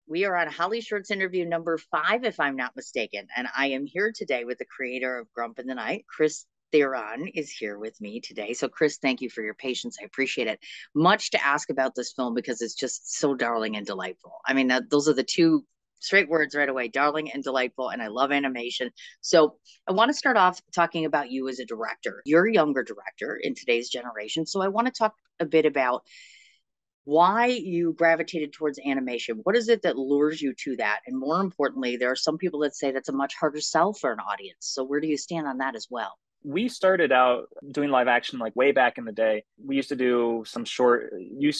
We are on HollyShorts interview number 5, if I'm not mistaken. And I am here today with the creator of Grump in the Night. Kris Theorin is here with me today. So, Kris, thank you for your patience. I appreciate it. Much to ask about this film because it's just so darling and delightful. I mean, those are the two straight words right away, darling and delightful. And I love animation. So, I want to start off talking about you as a director. You're a younger director in today's generation. So, I want to talk a bit about why you gravitated towards animation. What is it that lures you to that? And more importantly, there are some people that say that's a much harder sell for an audience. So where do you stand on that as well? We started out doing live action like way back in the day. We used to do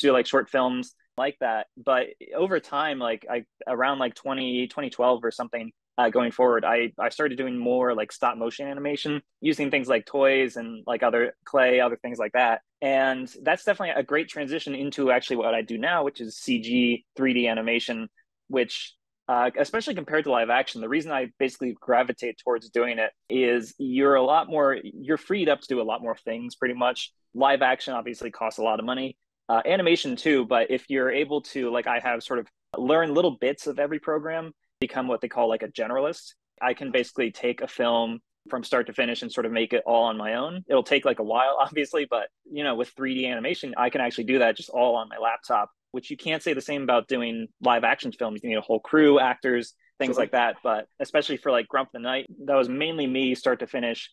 like short films like that. But over time, like I around like 2012 or something, going forward, I started doing more like stop motion animation using things like toys and like other clay, other things like that. And that's definitely a great transition into actually what I do now, which is CG 3D animation, which especially compared to live action, the reason I basically gravitate towards doing it is you're freed up to do a lot more things pretty much. Live action obviously costs a lot of money, animation too, but if you're able to, like I have, sort of learn little bits of every program, become what they call like a generalist. I can basically take a film from start to finish and sort of make it all on my own. It'll take like a while, obviously, but with 3D animation, I can actually do that just all on my laptop, which you can't say the same about doing live action films. You need a whole crew, actors, things Sure. like that. But especially for like Grump the Night, that was mainly me start to finish,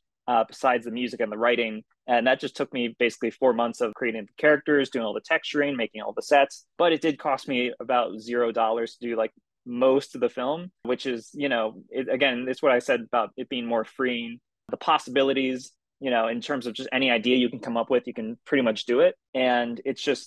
besides the music and the writing. And that just took me basically 4 months of creating the characters, doing all the texturing, making all the sets. But it did cost me about $0 to do like most of the film, which is, again, it's what I said about it being more freeing. The possibilities, in terms of just any idea you can come up with, you can pretty much do it. And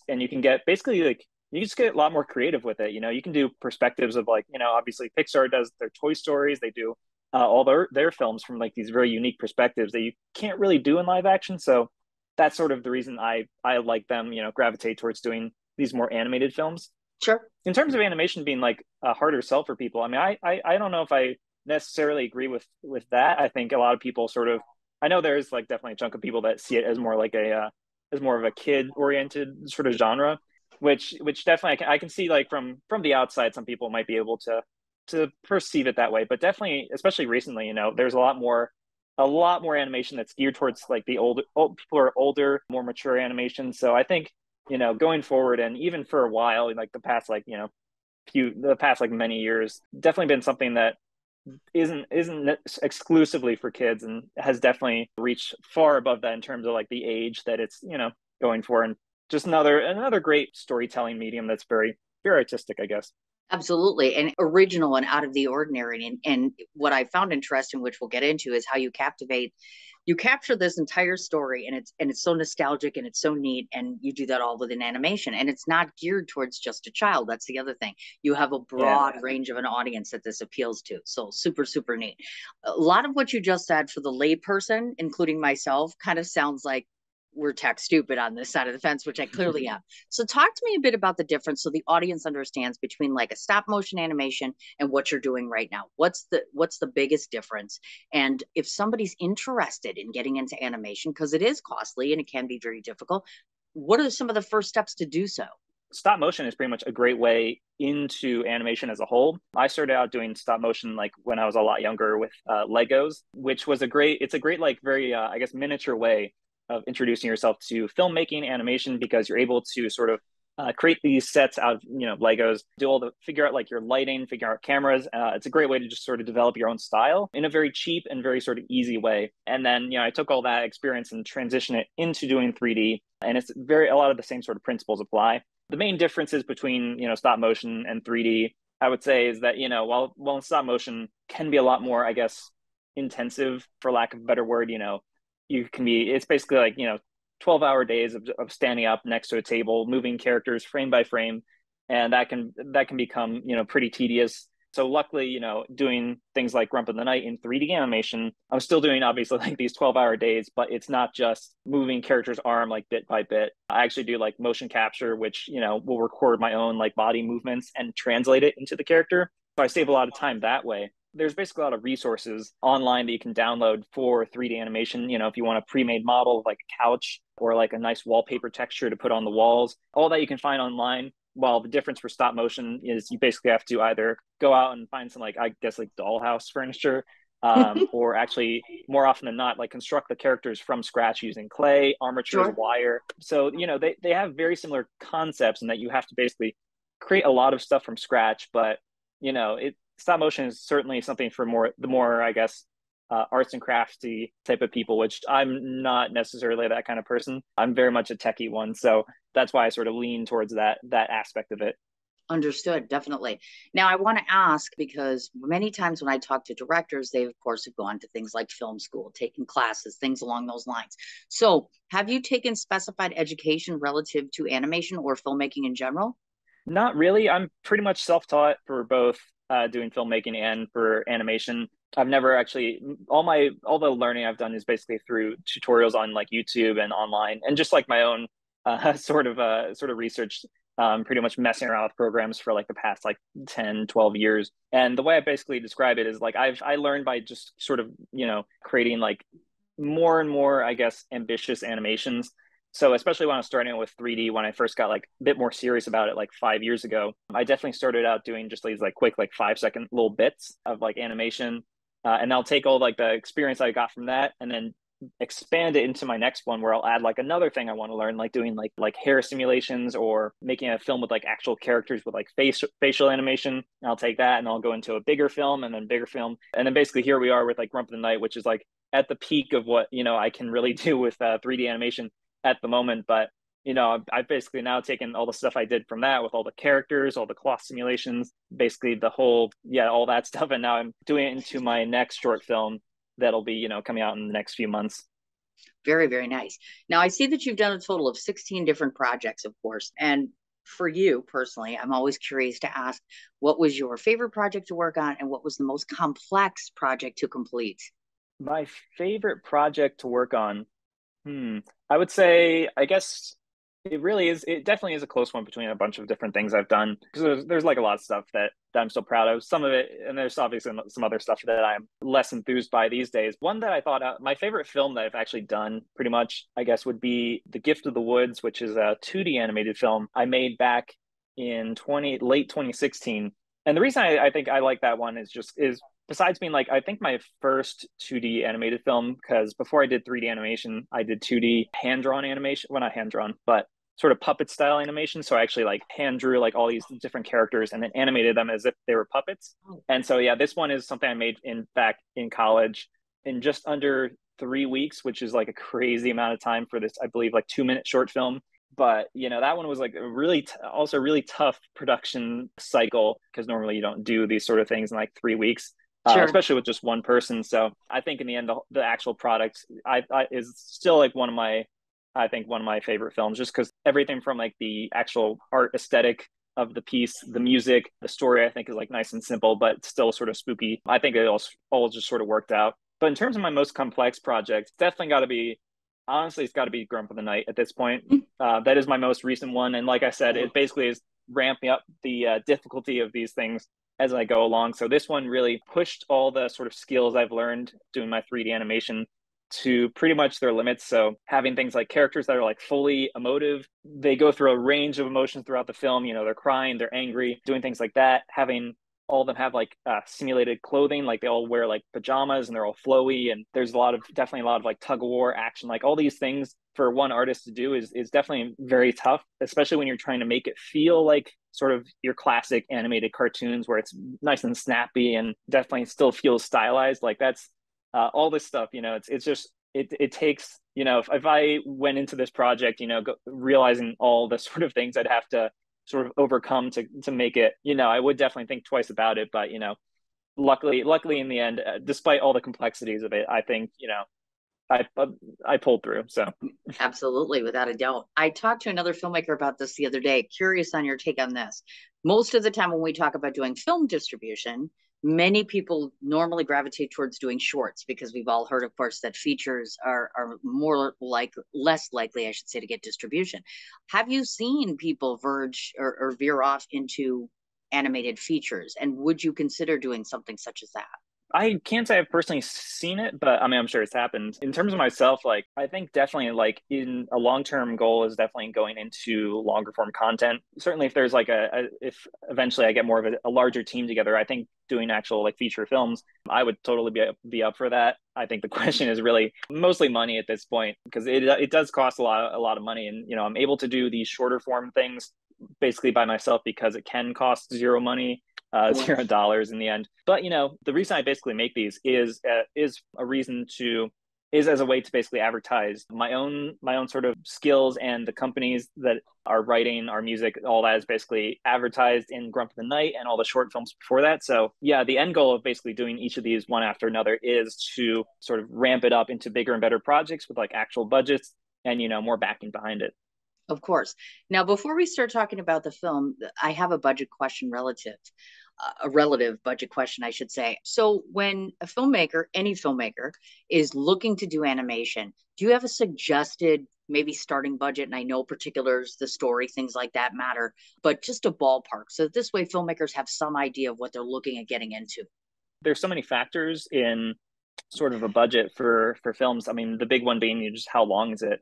and you can get basically like, you just get a lot more creative with it. You can do perspectives of like, obviously Pixar does their Toy Stories, they do all their films from like these very unique perspectives that you can't really do in live action. So that's sort of the reason I like them, gravitate towards doing these more animated films. Sure. In terms of animation being like a harder sell for people, I mean, I don't know if I necessarily agree with that. I think a lot of people sort of, I know there's like definitely a chunk of people that see it as more like as more of a kid oriented sort of genre, which definitely I can see like from the outside, some people might be able to perceive it that way. But definitely, especially recently, there's a lot more animation that's geared towards like the old people are older, more mature animation. So I think, going forward and even for a while, like the past like many years, definitely been something that isn't exclusively for kids and has definitely reached far above that in terms of like the age that it's going for, and just another great storytelling medium that's very very artistic, I guess. Absolutely. And original and out of the ordinary. And what I found interesting, which we'll get into, is how you capture this entire story, and it's so nostalgic and it's so neat, and you do that all within animation, and it's not geared towards just a child. That's the other thing. You have a Yeah. broad range of an audience that this appeals to. So super, super neat. A lot of what you just said for the layperson, including myself, kind of sounds like we're tech stupid on this side of the fence, which I clearly am. So talk to me a bit about the difference so the audience understands between like a stop motion animation and what you're doing right now. What's the biggest difference? And if somebody's interested in getting into animation, because it is costly and it can be very difficult, what are some of the first steps to do so? Stop motion is pretty much a great way into animation as a whole. I started out doing stop motion like when I was a lot younger with Legos, which was it's a great like very I guess miniature way of introducing yourself to filmmaking animation, because you're able to sort of create these sets out of Legos, figure out like your lighting, figure out cameras. It's a great way to just sort of develop your own style in a very cheap and very sort of easy way. And then I took all that experience and transitioned it into doing 3D, and a lot of the same sort of principles apply. The main differences between stop motion and 3D, I would say, is that while stop motion can be a lot more, I guess, intensive, for lack of a better word, it's basically like 12-hour days of standing up next to a table, moving characters frame by frame, and that can become pretty tedious. So luckily, doing things like Grump in the Night in 3D animation, I'm still doing obviously like these 12-hour days, but it's not just moving characters' arm like bit by bit. I actually do like motion capture, which will record my own like body movements and translate it into the character. So I save a lot of time that way. There's basically a lot of resources online that you can download for 3D animation. If you want a pre-made model of like a couch or like a nice wallpaper texture to put on the walls, all that you can find online. while the difference for stop motion is you basically have to either go out and find some, like, I guess, like dollhouse furniture, or actually more often than not, like construct the characters from scratch using clay, armatures, Sure. wire. So, they have very similar concepts in that you have to basically create a lot of stuff from scratch, but stop motion is certainly something for the more, I guess, arts and crafty type of people, which I'm not necessarily that kind of person. I'm very much a techie one, so that's why I sort of lean towards that aspect of it. Understood, definitely. Now, I want to ask because many times when I talk to directors, they, of course, have gone to things like film school, taken classes, things along those lines. So, have you taken specified education relative to animation or filmmaking in general? Not really. I'm pretty much self-taught for both doing filmmaking and for animation. I've never actually all the learning I've done is basically through tutorials on like YouTube and online, and just like my own sort of research. Pretty much messing around with programs for like the past like 10, 12 years. And the way I basically describe it is like I learned by just sort of creating like more and more, I guess, ambitious animations. So especially when I was starting out with 3D, when I first got like a bit more serious about it, like 5 years ago, I definitely started out doing just these like quick, like 5 second little bits of like animation. And I'll take all like the experience I got from that and then expand it into my next one where I'll add like another thing I want to learn, like doing like hair simulations or making a film with like actual characters with like facial animation. And I'll take that and I'll go into a bigger film and then bigger film. And then basically here we are with like Grump of the Night, which is like at the peak of what I can really do with 3D animation at the moment. But I've basically now taken all the stuff I did from that with all the characters, all the cloth simulations, basically the whole, yeah, all that stuff. And now I'm doing it into my next short film that'll be, coming out in the next few months. Very, very nice. Now, I see that you've done a total of 16 different projects, of course. And for you personally, I'm always curious to ask what was your favorite project to work on and what was the most complex project to complete? My favorite project to work on, I would say, I guess it definitely is a close one between a bunch of different things I've done because there's like a lot of stuff that I'm still proud of. Some of it, and there's obviously some other stuff that I'm less enthused by these days. One that I thought my favorite film that I've actually done pretty much, I guess, would be The Gift of the Woods, which is a 2D animated film I made back in late 2016. And the reason I think I like that one is besides being like, I think my first 2D animated film, because before I did 3D animation, I did 2D hand drawn animation. Well, not hand drawn, but sort of puppet style animation. So I actually like hand drew like all these different characters and then animated them as if they were puppets. And so yeah, this one is something I made back in college in just under 3 weeks, which is like a crazy amount of time for this, I believe, like 2 minute short film. But that one was like a also really tough production cycle because normally you don't do these sort of things in like 3 weeks. Sure. Especially with just one person. So I think in the end, the actual product is still like one of my favorite films, just because everything from like the actual art aesthetic of the piece, the music, the story, I think is like nice and simple, but still sort of spooky. I think it all just sort of worked out. But in terms of my most complex project, definitely got to be, honestly, it's got to be Grump of the Night at this point. That is my most recent one. And like I said, it basically is ramping up the difficulty of these things as I go along. So this one really pushed all the sort of skills I've learned doing my 3D animation to pretty much their limits. So having things like characters that are like fully emotive, they go through a range of emotions throughout the film. They're crying, they're angry, doing things like that. Having all of them have like simulated clothing, like they all wear like pajamas and they're all flowy. And there's definitely a lot of like tug of war action, like all these things for one artist to do is definitely very tough, especially when you're trying to make it feel like sort of your classic animated cartoons where it's nice and snappy and definitely still feels stylized. Like that's all this stuff, it's just, it takes, if I went into this project, realizing all the sort of things I'd have to sort of overcome to make it, I would definitely think twice about it. But, luckily in the end, despite all the complexities of it, I think, I pulled through. So Absolutely, without a doubt. I talked to another filmmaker about this the other day. Curious on your take on this. Most of the time, when we talk about doing film distribution, many people normally gravitate towards doing shorts because we've all heard, of course, that features are less likely, I should say, to get distribution. Have you seen people verge or veer off into animated features? And would you consider doing something such as that? I can't say I've personally seen it, but I mean, I'm sure it's happened. In terms of myself, like, I think definitely, like, in a long-term goal is definitely going into longer form content. Certainly, if there's like if eventually I get more of a larger team together, I think doing actual like feature films, I would totally be up for that. I think the question is really mostly money at this point, because it does cost a lot of money, and I'm able to do these shorter form things basically by myself because it can cost zero money, $0 in the end. But the reason I basically make these is a reason to is as a way to basically advertise my own sort of skills, and the companies that are writing our music, all that is basically advertised in Grump of the Night and all the short films before that. So yeah, the end goal of basically doing each of these one after another is to sort of ramp it up into bigger and better projects with like actual budgets and more backing behind it. Of course. Now, before we start talking about the film, I have a budget question a relative budget question, I should say. So, when a filmmaker, any filmmaker, is looking to do animation, do you have a suggested maybe starting budget? And I know particulars, the story, things like that matter, but just a ballpark. So this way, filmmakers have some idea of what they're looking at getting into. There's so many factors in sort of a budget for films. I mean, the big one being just how long is it?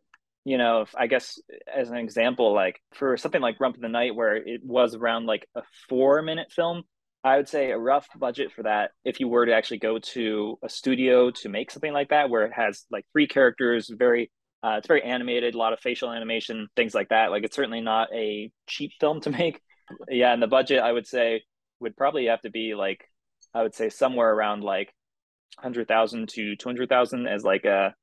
If I guess as an example, like for something like Rump of the Night, where it was around like a 4-minute film, I would say a rough budget for that, if you were to actually go to a studio to make something like that, where it has like 3 characters, it's very animated, a lot of facial animation, things like that. Like it's certainly not a cheap film to make. Yeah, and the budget I would say would probably have to be like, I would say somewhere around like 100,000 to 200,000 as like a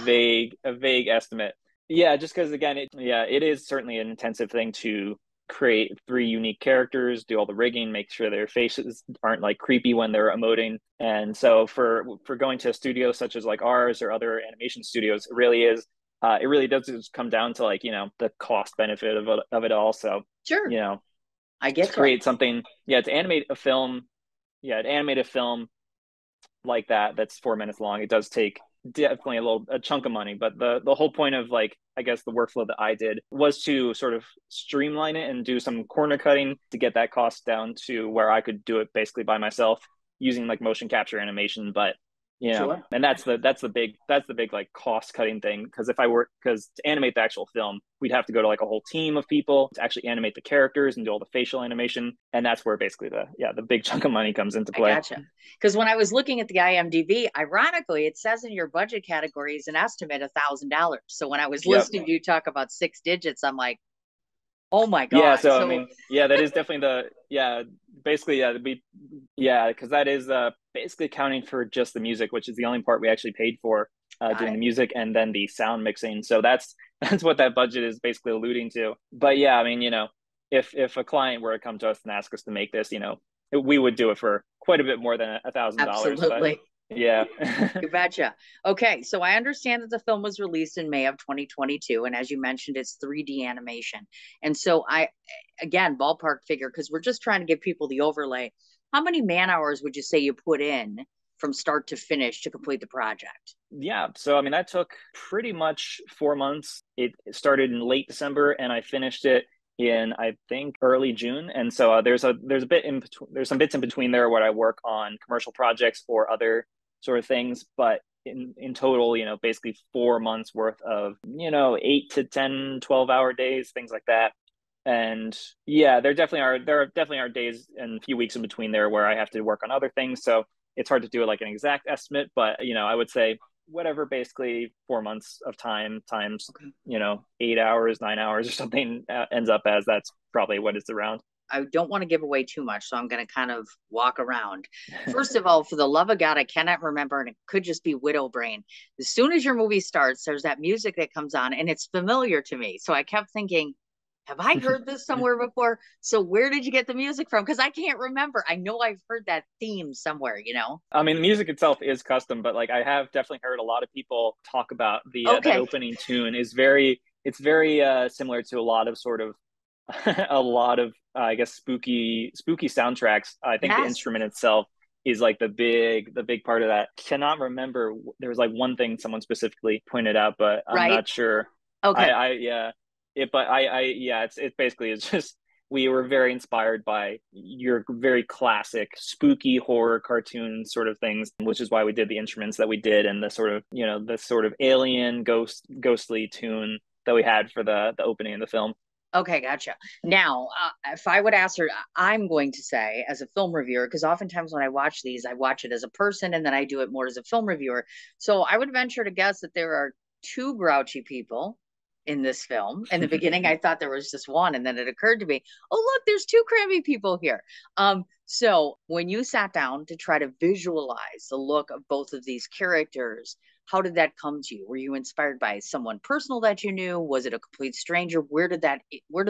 vague estimate. Yeah, just because again, it is certainly an intensive thing to create 3 unique characters, do all the rigging, make sure their faces aren't like creepy when they're emoting. And so for going to a studio such as like ours or other animation studios, it really does just come down to like the cost benefit of it all. So Sure, I to get you. create something, to animate a film, like that's 4 minutes long, it does take definitely a chunk of money. But the whole point of like, I guess the workflow that I did was to sort of streamline it and do some corner cutting to get that cost down to where I could do it basically by myself using like motion capture animation. But Sure. and that's the big like cost cutting thing, because to animate the actual film, we'd have to go to like a whole team of people to actually animate the characters and do all the facial animation, and that's where basically the big chunk of money comes into I play. gotcha. Because when I was looking at the IMDb, ironically, it says in your budget category is an estimate $1,000. So when I was Yep. listening to you talk about 6 digits, I'm like, oh my Yeah, God. so I So mean, that is definitely basically, because that is basically accounting for just the music, which is the only part we actually paid for, got doing it. the music and then the sound mixing. So that's that's what that budget is basically alluding to. But yeah, I mean, if a client were to come to us and ask us to make this, we would do it for quite a bit more than $1,000. But Absolutely. yeah. You betcha. Okay, so I understand that the film was released in May of 2022, and as you mentioned, it's 3D animation. And so again, ballpark figure, because we're just trying to give people the overlay. How many man hours would you say you put in from start to finish to complete the project? Yeah, so I mean that took pretty much 4 months. It started in late December and I finished it in, I think, early June. And so there's a bit in between, there's some bits in between there where I work on commercial projects or other sort of things, but in total, basically 4 months worth of 8 to 10, 12-hour days, things like that. And yeah, there are definitely are days and a few weeks in between there where I have to work on other things. So it's hard to do like an exact estimate, but I would say whatever, basically 4 months of time times, Okay. 8 hours, 9 hours or something, ends up as, that's probably what it's around. I don't want to give away too much, so I'm going to kind of walk around. First of all, for the love of God, I cannot remember, and it could just be widow brain. As soon as your movie starts, there's that music that comes on, and it's familiar to me. So I kept thinking, have I heard this somewhere before? So where did you get the music from? Because I can't remember. I know I've heard that theme somewhere. I mean, the music itself is custom, but like I have definitely heard a lot of people talk about that Okay. opening tune is very similar to a lot of sort of a lot of I guess spooky soundtracks. I think the Yes. instrument itself is like the big part of that. Cannot remember, there was like one thing someone specifically pointed out, but I'm Right. not sure. Okay. I yeah, it but I yeah, it's basically it's just we were very inspired by your very classic spooky horror cartoon sort of things, which is why we did the instruments that we did and the sort of, the sort of alien ghostly tune that we had for the opening of the film. Okay, gotcha. Now, if I would ask her, I'm going to say, as a film reviewer, because oftentimes when I watch these, I watch it as a person and then I do it more as a film reviewer. So I would venture to guess that there are two grouchy people in this film. In the beginning, I thought there was just one, and then it occurred to me, oh, look, there's two crabby people here. So when you sat down to try to visualize the look of both of these characters, how did that come to you? Were you inspired by someone personal that you knew? Was it a complete stranger? Where did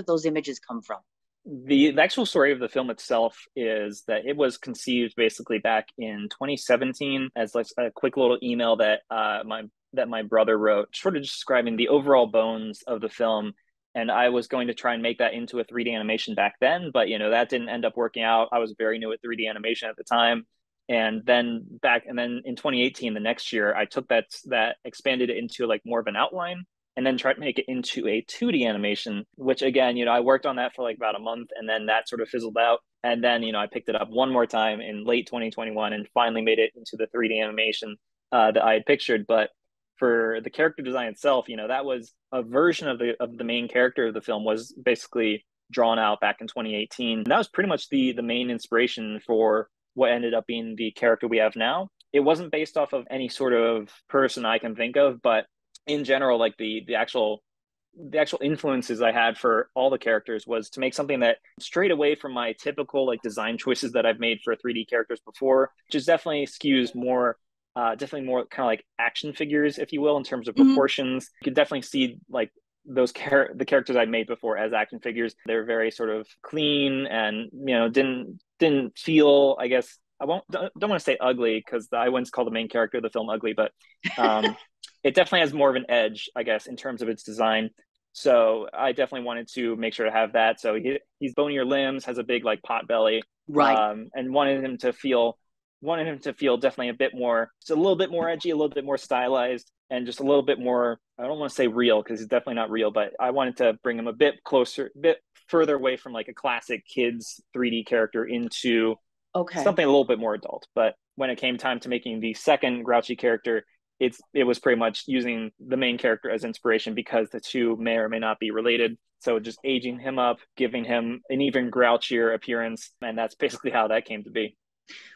those images come from? The actual story of the film itself is that it was conceived basically back in 2017 as like a quick little email that my brother wrote, sort of describing the overall bones of the film. And I was going to try and make that into a 3D animation back then, but that didn't end up working out. I was very new at 3D animation at the time. And then in 2018, the next year, I took that expanded it into like more of an outline and then tried to make it into a 2D animation, which again, I worked on that for like about a month and then that sort of fizzled out. And then, I picked it up one more time in late 2021 and finally made it into the 3D animation that I had pictured. But for the character design itself, that was a version of the main character of the film was basically drawn out back in 2018. And that was pretty much the main inspiration for what ended up being the character we have now. It wasn't based off of any sort of person I can think of, but in general, like the actual influences I had for all the characters was to make something that strayed away from my typical like design choices that I've made for 3D characters before, which is definitely skews more definitely more kind of like action figures, if you will, in terms of proportions. You could definitely see like the characters I made before as action figures. They're very sort of clean and didn't feel, I guess, don't want to say ugly because I wouldn't call the main character of the film ugly, but it definitely has more of an edge, I guess, in terms of its design. So I definitely wanted to make sure to have that. So he's bonier limbs, has a big like pot belly, Right. and wanted him to feel definitely a bit more, just a little bit more edgy, a little bit more stylized, and just a little bit more, I don't want to say real because he's definitely not real, but I wanted to bring him a bit closer, a bit further away from like a classic kids 3D character into something a little bit more adult. But when it came time to making the second grouchy character, it was pretty much using the main character as inspiration because the two may or may not be related. So just aging him up, giving him an even grouchier appearance. And that's basically how that came to be.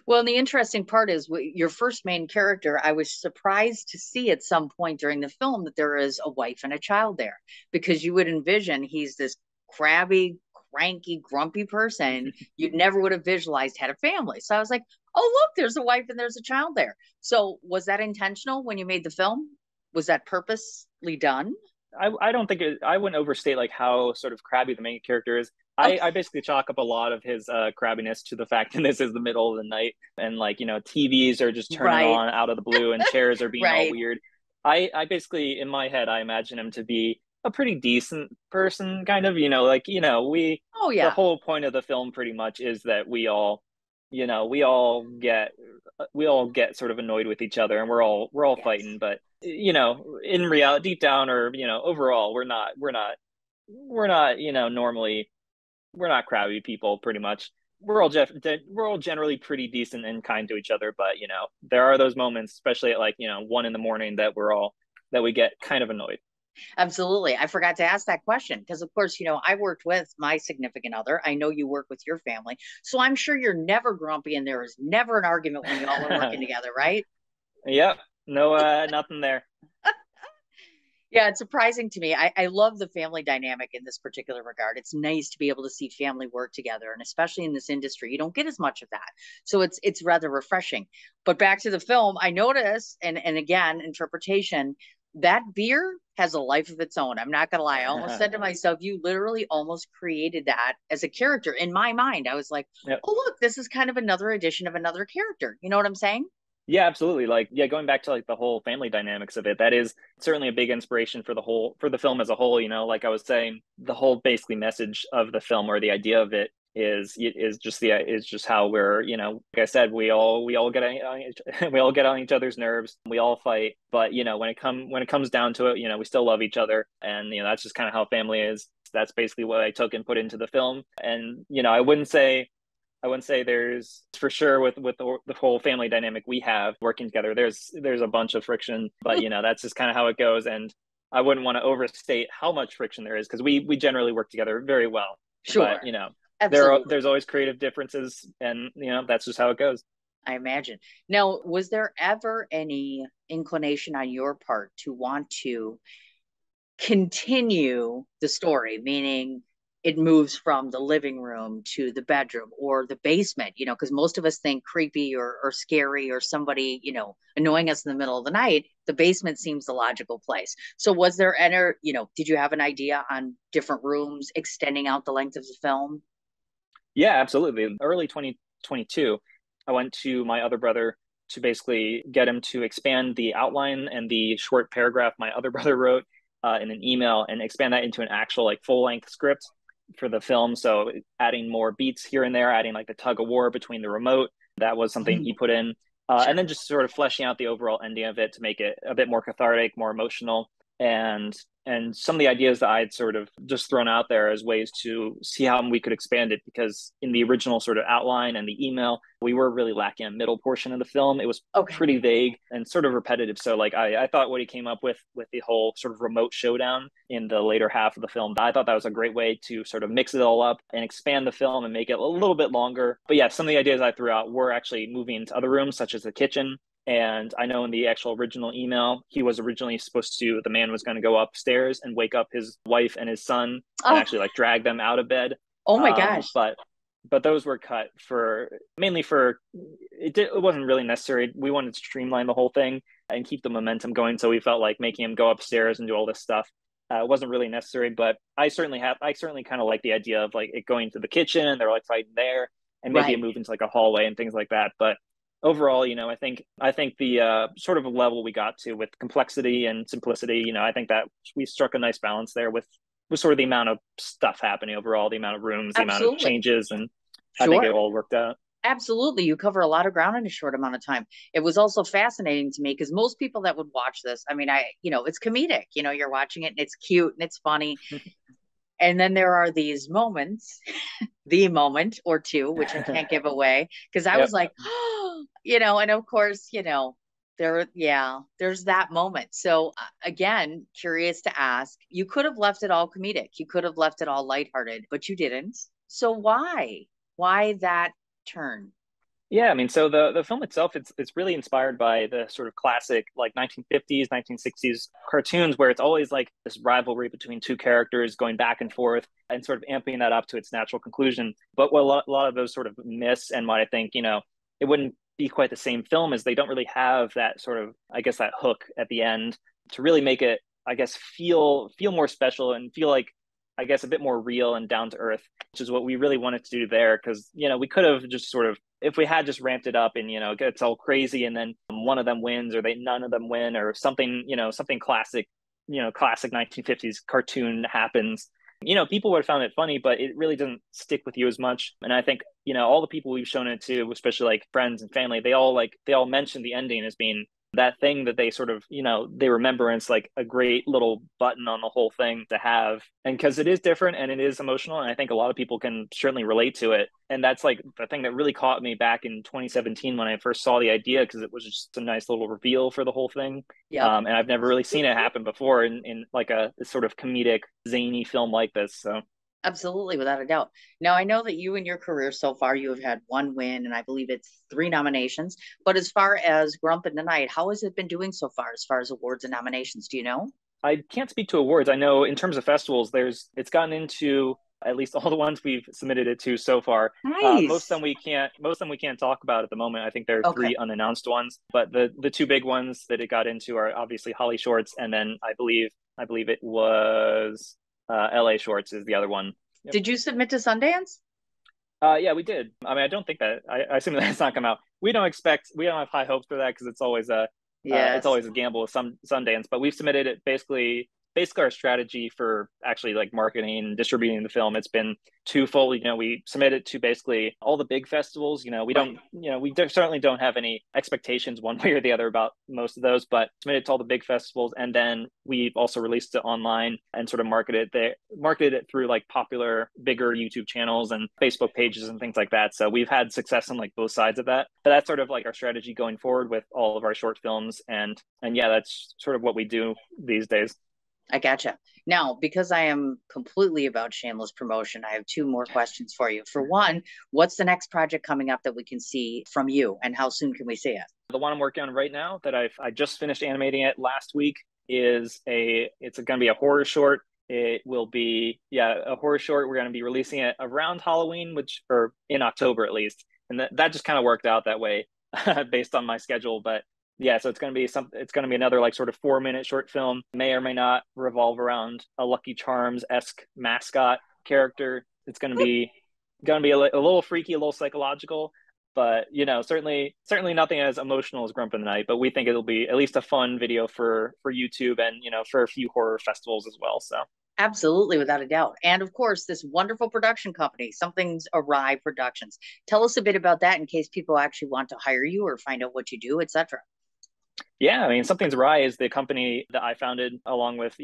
Well, and the interesting part is your first main character, I was surprised to see at some point during the film that there is a wife and a child there because you would envision he's this crabby, cranky, grumpy person you never would have visualized had a family. So I was like, oh, look, there's a wife and there's a child there. So was that intentional when you made the film? Was that purposely done? I don't think I wouldn't overstate like how sort of crabby the main character is. Okay. I basically chalk up a lot of his crabbiness to the fact that this is the middle of the night and like, TVs are just turning on out of the blue and chairs are being all weird. I basically, in my head, I imagine him to be a pretty decent person, kind of, the whole point of the film pretty much is that we all get sort of annoyed with each other and we're all fighting, but in reality, deep down or overall, normally we're not crabby people. Pretty much, we're all generally pretty decent and kind to each other. But there are those moments, especially at like 1 a.m. that we get kind of annoyed. Absolutely. I forgot to ask that question because, of course, I worked with my significant other. I know you work with your family. So I'm sure you're never grumpy and there is never an argument when y'all are working together, right? Yep. No, nothing there. Yeah, it's surprising to me. I love the family dynamic in this particular regard. It's nice to be able to see family work together, and especially in this industry, you don't get as much of that. So it's rather refreshing. But back to the film, I notice, and again, interpretation, that beer has a life of its own. I'm not gonna lie. I almost said to myself, you literally almost created that as a character in my mind. I was like, yep. Oh, look, this is kind of another edition of another character. You know what I'm saying? Yeah, absolutely. Like, yeah, going back to like the whole family dynamics of it, that is certainly a big inspiration for the film as a whole. Like I was saying, the whole basically message of the film or the idea of it is just how we're, like I said, we all get on each other's nerves. We all fight, but when it comes down to it, we still love each other, and that's just kind of how family is. that's basically what I took and put into the film. And I wouldn't say there's for sure with the whole family dynamic we have working together. There's a bunch of friction, but that's just kind of how it goes. And I wouldn't want to overstate how much friction there is because we generally work together very well. Sure. But Absolutely. there's always creative differences, and that's just how it goes. I imagine. Now, was there ever any inclination on your part to want to continue the story, meaning it moves from the living room to the bedroom or the basement, because most of us think creepy or scary or somebody, annoying us in the middle of the night. The basement seems the logical place. So was there any, did you have an idea on different rooms extending out the length of the film? Yeah, absolutely. Early 2022, I went to my other brother to basically get him to expand the outline and the short paragraph my other brother wrote in an email and expand that into an actual like full length script for the film. So adding more beats here and there, adding like the tug of war between the remote. That was something he put in. And Sure. then just sort of fleshing out the overall ending of it to make it a bit more cathartic, more emotional. And some of the ideas that I'd sort of just thrown out there as ways to see how we could expand it, because in the original sort of outline and the email, we were really lacking a middle portion of the film. It was Okay. pretty vague and sort of repetitive. So like I thought what he came up with the whole sort of remote showdown in the later half of the film, I thought that was a great way to sort of mix it all up and expand the film and make it a little bit longer. But yeah, some of the ideas I threw out were actually moving into other rooms, such as the kitchen. And I know in the actual original email, he was originally the man was going to go upstairs and wake up his wife and his son and Oh, actually like drag them out of bed. oh my Um, gosh. but but those were cut mainly for it wasn't really necessary. We wanted to streamline the whole thing and keep the momentum going. So we felt like making him go upstairs and do all this stuff wasn't really necessary. But I certainly kind of like the idea of like it going to the kitchen and they're like fighting there and maybe a Right. move into like a hallway and things like that. But overall, I think the sort of level we got to with complexity and simplicity, I think that we struck a nice balance there with sort of the amount of stuff happening overall, the amount of rooms, the amount of Absolutely. changes, and I think it Sure. all worked out. Absolutely. You cover a lot of ground in a short amount of time. It was also fascinating to me because most people that would watch this, I mean, it's comedic, you're watching it and it's cute and it's funny. And then there are these moments, the moment or two, which I can't give away, because I was Yep. like, and of course, there's that moment. So again, curious to ask, you could have left it all comedic, you could have left it all lighthearted, but you didn't. So why? Why that turn? Yeah, I mean, so the film itself, it's really inspired by the sort of classic like 1950s, 1960s cartoons where it's always like this rivalry between two characters going back and forth and sort of amping that up to its natural conclusion. But what a lot of those sort of miss and what I think, it wouldn't be quite the same film is they don't really have that sort of, I guess, that hook at the end to really make it, I guess, feel more special and feel like I guess a bit more real and down to earth, which is what we really wanted to do there. Because we could have just sort of, if we had just ramped it up and it gets all crazy and then one of them wins or none of them win or something, something classic, classic 1950s cartoon happens. People would have found it funny, but it really doesn't stick with you as much. And I think all the people we've shown it to, especially like friends and family, they all mention the ending as being that thing that they sort of, they remember, and it's like a great little button on the whole thing to have. And because it is different and it is emotional, and I think a lot of people can certainly relate to it. And that's like the thing that really caught me back in 2017 when I first saw the idea, because it was just a nice little reveal for the whole thing. Yep. And I've never really seen it happen before in like a sort of comedic, zany film like this. So Absolutely, without a doubt. Now, I know that you in your career so far, you have had one win, and I believe it's three nominations. But as far as Grump in the Night, how has it been doing so far as awards and nominations? Do you know? I can't speak to awards. I know in terms of festivals, it's gotten into at least all the ones we've submitted it to so far. Most of Nice. them we can't talk about at the moment. I think there are Okay. three unannounced ones, but the two big ones that it got into are obviously HollyShorts, and then I believe it was LA Shorts is the other one. Yep. Did you submit to Sundance? Yeah, we did. I mean, I don't think that I assume that's not come out. We don't have high hopes for that because it's always a Yes. gamble with some Sundance, but we've submitted it basically basically our strategy for actually like marketing and distributing the film, it's been twofold. We submit it to basically all the big festivals. We certainly don't have any expectations one way or the other about most of those, but submit it to all the big festivals. And then we've also released it online and sort of marketed it through like popular, bigger YouTube channels and Facebook pages and things like that. So we've had success on like both sides of that. But that's sort of like our strategy going forward with all of our short films. And yeah, that's sort of what we do these days. I gotcha. Now, because I am completely about shameless promotion, I have two more questions for you. For one, what's the next project coming up that we can see from you, and how soon can we see it? The one I'm working on right now that I just finished animating it last week it's going to be a horror short. It will be, a horror short. We're going to be releasing it around Halloween, or in October at least. And that just kind of worked out that way based on my schedule. But yeah, so it's going to be another like sort of 4-minute short film, may or may not revolve around a Lucky Charms-esque mascot character. It's going to be a little freaky, a little psychological, but certainly nothing as emotional as Grump in the Night. But we think it'll be at least a fun video for YouTube and for a few horror festivals as well. So absolutely, without a doubt. And of course, this wonderful production company, Something's Awry Productions. Tell us a bit about that in case people actually want to hire you or find out what you do, etc. Yeah, I mean, Something's Awry is the company that I founded along with,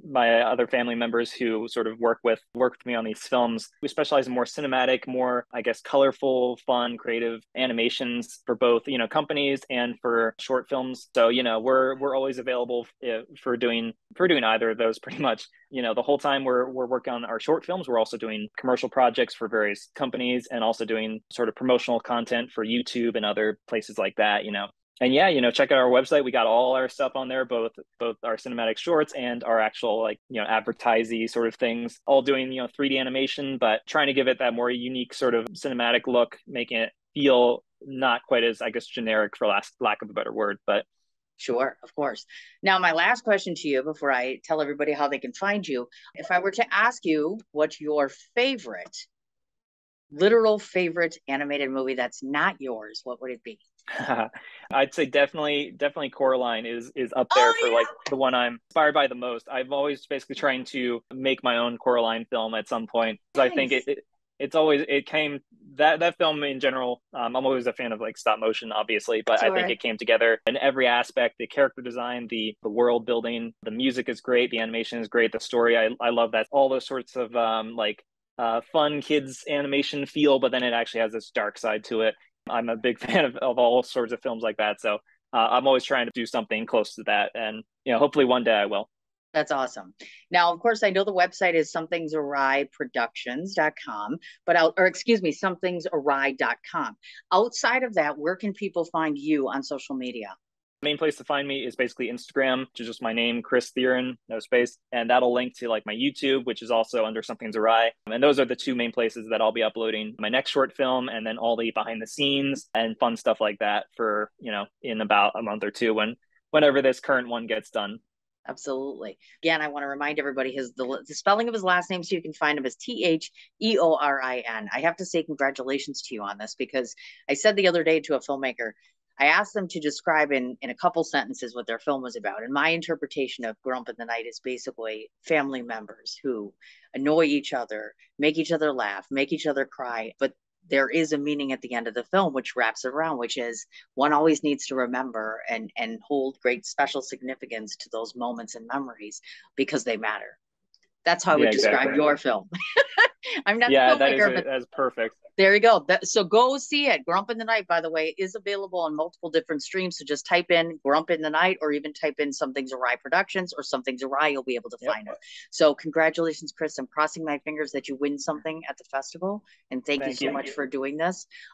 my other family members who sort of work with me on these films. We specialize in more cinematic, more, I guess, colorful, fun, creative animations for both, companies and for short films. So, we're always available for doing either of those pretty much. The whole time we're working on our short films, we're also doing commercial projects for various companies and also doing sort of promotional content for YouTube and other places like that. And yeah, check out our website. We got all our stuff on there, both our cinematic shorts and our actual like, advertisey sort of things, all doing, 3D animation, but trying to give it that more unique sort of cinematic look, making it feel not quite as, I guess, generic for lack of a better word, but sure, of course. Now, my last question to you before I tell everybody how they can find you, if I were to ask you what's your literal favorite animated movie that's not yours, what would it be? I'd say definitely Coraline is up there for like the one I'm inspired by the most. I've always basically trying to make my own Coraline film at some point. Nice. I think it came that film in general. I'm always a fan of like stop motion, obviously, but sure. I think it came together in every aspect. The character design, the world building, the music is great, the animation is great, the story. I love that. All those sorts of fun kids animation feel, but then it actually has this dark side to it. I'm a big fan of all sorts of films like that. So I'm always trying to do something close to that. And, hopefully one day I will. That's awesome. Now, of course, I know the website is somethingsawryproductions.com, somethingsawry.com. Outside of that, where can people find you on social media? Main place to find me is basically Instagram, which is just my name, Kris Theorin, no space. And that'll link to like my YouTube, which is also under Something's Awry. And those are the two main places that I'll be uploading my next short film and then all the behind the scenes and fun stuff like that for, in about a month or two whenever this current one gets done. Absolutely. Again, I want to remind everybody the spelling of his last name so you can find him is Theorin. I have to say congratulations to you on this because I said the other day to a filmmaker, I asked them to describe in a couple sentences what their film was about. And my interpretation of Grump in the Night is basically family members who annoy each other, make each other laugh, make each other cry. But there is a meaning at the end of the film, which wraps it around, which is one always needs to remember and hold great special significance to those moments and memories because they matter. That's how I would describe your film. I'm not the filmmaker, but that's perfect. There you go. So go see it. Grump in the Night, by the way, is available on multiple different streams. So just type in Grump in the Night or even type in Something's Awry Productions or Something's Awry. You'll be able to find it. So congratulations, Kris. I'm crossing my fingers that you win something at the festival. And thank you so much for doing this.